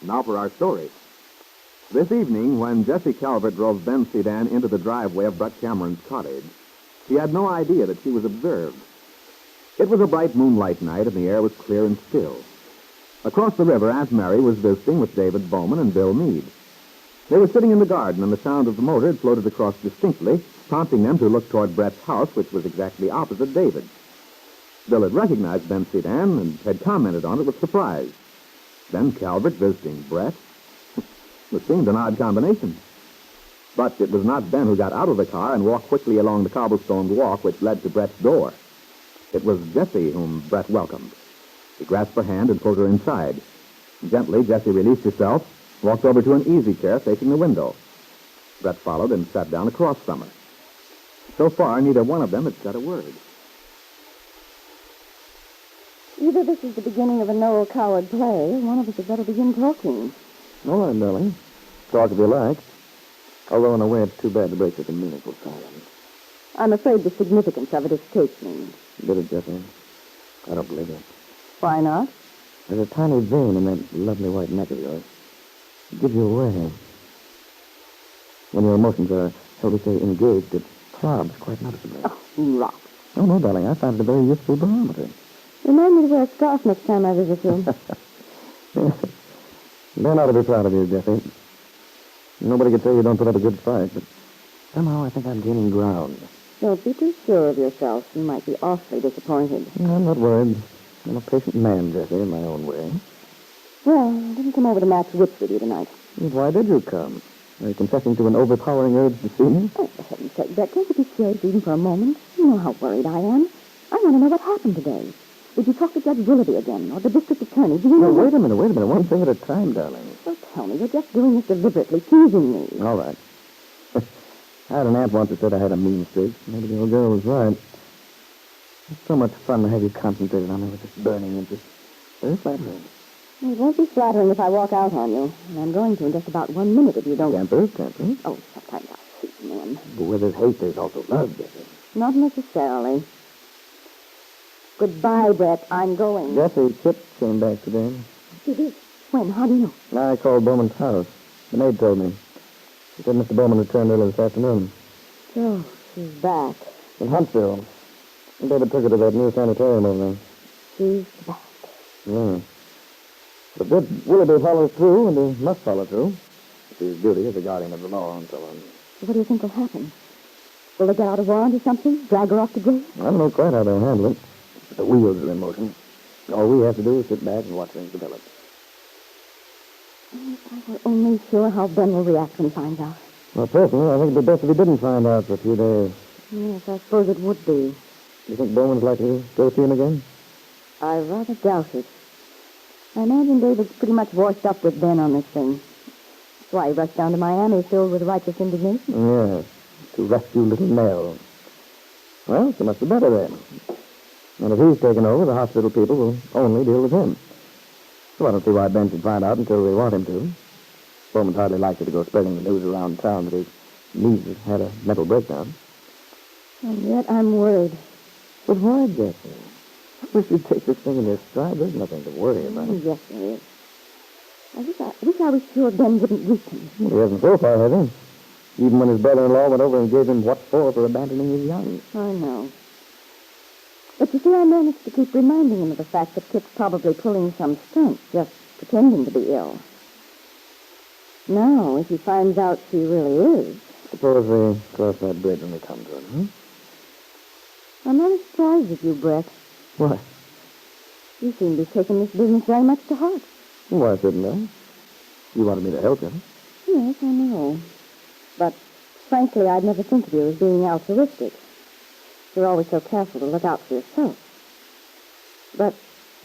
Now for our story. This evening, when Jessie Calvert drove Ben sedan into the driveway of Brett Cameron's cottage, she had no idea that she was observed. It was a bright moonlight night, and the air was clear and still. Across the river, Aunt Mary was visiting with David Bowman and Bill Meade. They were sitting in the garden, and the sound of the motor had floated across distinctly, prompting them to look toward Brett's house, which was exactly opposite David's. Bill had recognized Ben's sedan and had commented on it with surprise. Ben Calvert visiting Brett? It seemed an odd combination. But it was not Ben who got out of the car and walked quickly along the cobblestone walk which led to Brett's door. It was Jessie whom Brett welcomed. He grasped her hand and pulled her inside. Gently, Jessie released herself, walked over to an easy chair facing the window. Brett followed and sat down across from her. So far, neither one of them had said a word. Either this is the beginning of a Noel Coward play, or one of us had better begin talking. All right, darling. Talk if you like. Although, in a way, it's too bad to break such a meaningful silence. I'm afraid the significance of it escapes me. Did it, Jessie? I don't believe it. Why not? There's a tiny vein in that lovely white neck of yours. It gives you away. When your emotions are, shall we say, engaged, it throbs quite noticeably. Oh, rot. Oh, no, darling. I found it a very useful barometer. Remind me to wear a scarf next time I visit you. Ben ought to be proud of you, Jessie. Nobody could say you don't put up a good fight, but somehow I think I'm gaining ground. Don't be too sure of yourself. You might be awfully disappointed. I'm not worried. I'm a patient man, Jessie, in my own way. Well, I didn't come over to match wits with you tonight. Why did you come? Are you confessing to an overpowering urge to see me? Oh, for heaven's sake, Brett, can't you be serious even for a moment? You know how worried I am. I want to know what happened today. Did you talk to Judge Willoughby again, or the district attorney? Do you know... No, wait a minute. One thing at a time, darling. Well, tell me, you're just doing this deliberately, teasing me. All right. I had an aunt once that said I had a mean streak. Maybe the old girl was right. It's so much fun to have you concentrated on me with this burning interest. Very flattering. It won't be flattering if I walk out on you, and I'm going to in just about 1 minute if you don't... Temper. Oh, sometimes I hate men. But where there's hate, there's also love, Jessie. Not necessarily. Goodbye, Brett. I'm going. Jessie, Chip came back today. She did? When? How do you know? I called Bowman's house. The maid told me. She said Mr. Bowman returned early this afternoon. Oh, she's back. In Huntsville. David took her to that new sanitarium over there. She's back. Yeah. But did Willoughby follow through, and he must follow through. It's his duty as a guardian of the law and so on. So what do you think will happen? Will they get out a warrant or something? Drag her off to jail? I don't know quite how they'll handle it. But the wheels are in motion. All we have to do is sit back and watch things develop. If I were only sure how Ben will react when he finds out. Well, personally, I think it'd be best if he didn't find out for a few days. Yes, I suppose it would be. You think Bowman's likely to go see him again? I rather doubt it. I imagine David's pretty much washed up with Ben on this thing. That's why he rushed down to Miami filled with righteous indignation. Yes, to rescue little Nell. Well, so much the better then. And if he's taken over, the hospital people will only deal with him. So I don't see why Ben should find out until they want him to. Bowman's hardly likely to go spreading the news around town that his niece has had a mental breakdown. And yet I'm worried. But why, Jessie? I wish you'd take this thing in your stride. There's nothing to worry about. Yes, there is. I wish I was sure Ben wouldn't weaken. Well, he hasn't so far, has he? Even when his brother-in-law went over and gave him what for abandoning his young. I know. But you see, I managed to keep reminding him of the fact that Kit's probably pulling some stunt, just pretending to be ill. Now, if he finds out she really is... Suppose we cross that bridge when we come to it, huh? I'm not surprised with you, Brett. What? You seem to be taking this business very much to heart. Why shouldn't I? You wanted me to help you. Yes, I know. But, frankly, I'd never think of you as being altruistic. You're always so careful to look out for yourself. But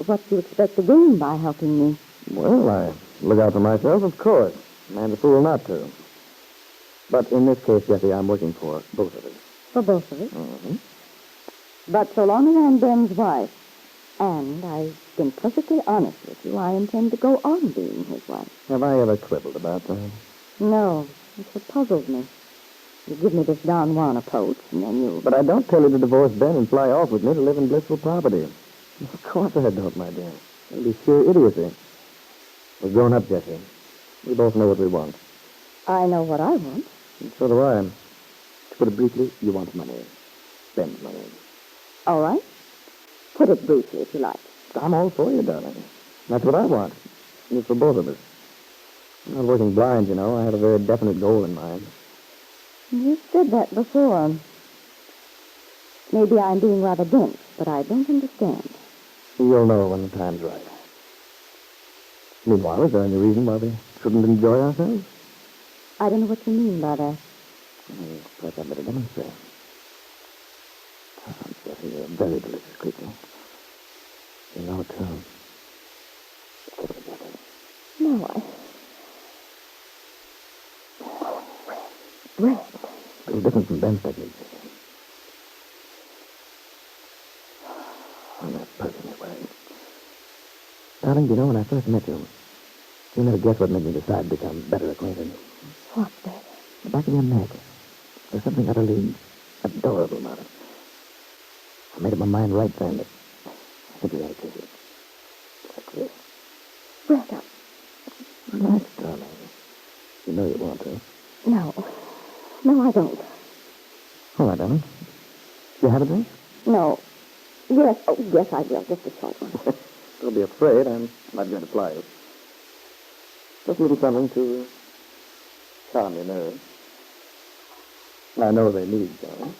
what do you expect to gain by helping me? Well, I look out for myself, of course. I'm a fool not to. But in this case, Jessie, I'm working for both of us. For both of us? Mm-hmm. But so long as I'm Ben's wife, and I've been perfectly honest with you, I intend to go on being his wife. Have I ever quibbled about that? No, it's what puzzles me. You give me this Don Juan approach, and then you... But I don't tell you to divorce Ben and fly off with me to live in blissful poverty. Of course I don't, my dear. It'd be sheer idiocy. We're grown up, Jessie. We both know what we want. I know what I want. And so do I. To put it briefly, you want money. Ben's money. All right. Put it briefly, if you like. I'm all for you, darling. That's what I want. And it's for both of us. I'm not working blind, you know. I had a very definite goal in mind. You've said that before. Maybe I'm being rather dense, but I don't understand. You'll know when the time's right. Meanwhile, is there any reason why we shouldn't enjoy ourselves? I don't know what you mean by that. Perhaps I'd better demonstrate. Oh, Jessie, you're a very delicious creature. You know it, too. Let's get together. No, Bread. A little different from Ben's technique. And that perfume you're wearing. Darling, do you know, when I first met you, you never guessed what made me decide to become better acquainted. What's that? The back of your neck. There's something utterly adorable about it. I made up my mind right then that I think we ought to kiss it. Like this. Bread up. Relax, darling. You know you want to. No. No, I don't. All right, darling. You have a drink? No. Yes. Oh, yes, I will. Just a short one. Don't be afraid. I'm not going to fly you. Just a little something to calm your nerves. I know they need, darling.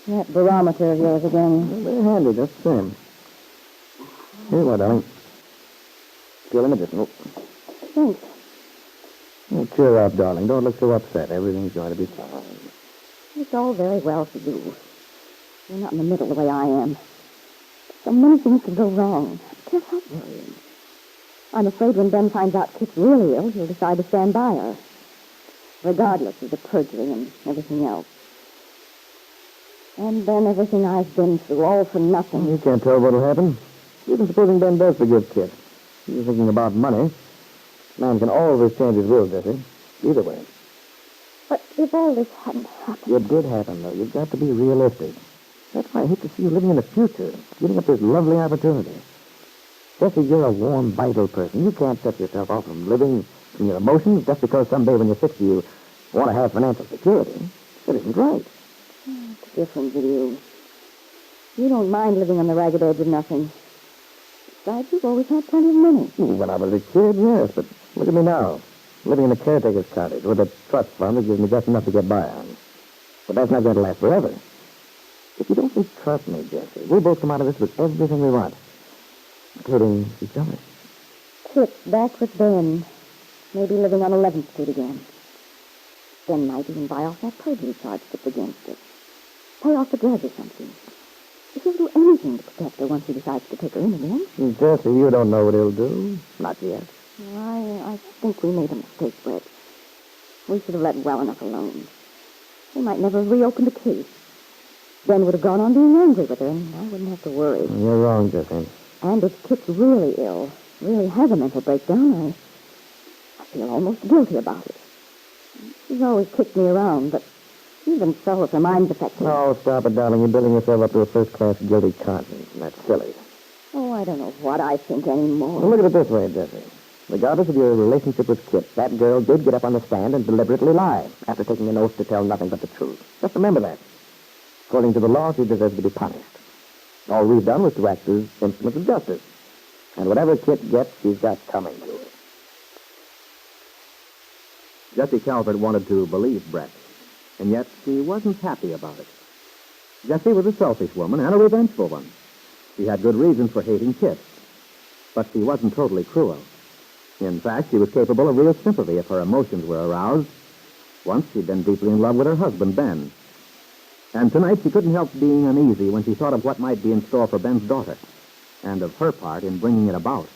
That barometer of yours again. Well, they're handy, just the same. Here you are, darling. Feel medicinal. Thanks. Oh, cheer up, darling. Don't look so upset. Everything's going to be fine. It's all very well for you. You're not in the middle the way I am. So many things can go wrong. I can't help worrying. I'm afraid when Ben finds out Kit's really ill, he'll decide to stand by her, regardless of the perjury and everything else. And then everything I've been through, all for nothing. You can't tell what'll happen. Even supposing Ben does forgive Kit. You're thinking about money. Man can always change his will, Jessie. Either way. But if all this hadn't happened... It did happen, though. You've got to be realistic. That's why I hate to see you living in the future, giving up this lovely opportunity. Jessie, you're a warm, vital person. You can't set yourself off from living from your emotions just because someday when you're 60 you want to have financial security. That isn't right. It's different with you. You don't mind living on the ragged edge of nothing. Besides, you've always had plenty of money. When I was a kid, yes, but look at me now. Living in a caretaker's cottage with a trust fund that gives me just enough to get by on. But that's not going to last forever. If you don't trust me, Jessie, we'll both come out of this with everything we want, including each other. Kit, back with Ben. Maybe living on 11th Street again. Ben might even buy off that perjury charge that's against it. Pay off the grudge or something. He'll do anything to protect her once he decides to take her in again. Jessie, you don't know what he'll do. Not yet. I think we made a mistake, Brett. We should have let well enough alone. They might never have reopened the case. Ben would have gone on being angry with her, and I wouldn't have to worry. You're wrong, Jessie. And if Kit's really ill, really has a mental breakdown, I feel almost guilty about it. She's always kicked me around, but even so, if her mind's affected... Oh, stop it, darling. You're building yourself up to a first-class guilty conscience, and that's silly. Oh, I don't know what I think anymore. Well, look at it this way, Jessie. Regardless of your relationship with Kit, that girl did get up on the stand and deliberately lie after taking an oath to tell nothing but the truth. Just remember that. According to the law, she deserves to be punished. All we've done was to act as instruments of justice. And whatever Kit gets, she's got coming to her. Jessie Calvert wanted to believe Brett, and yet she wasn't happy about it. Jessie was a selfish woman and a revengeful one. She had good reasons for hating Kit, but she wasn't totally cruel. In fact, she was capable of real sympathy if her emotions were aroused. Once she'd been deeply in love with her husband, Ben. And tonight she couldn't help being uneasy when she thought of what might be in store for Ben's daughter, and of her part in bringing it about.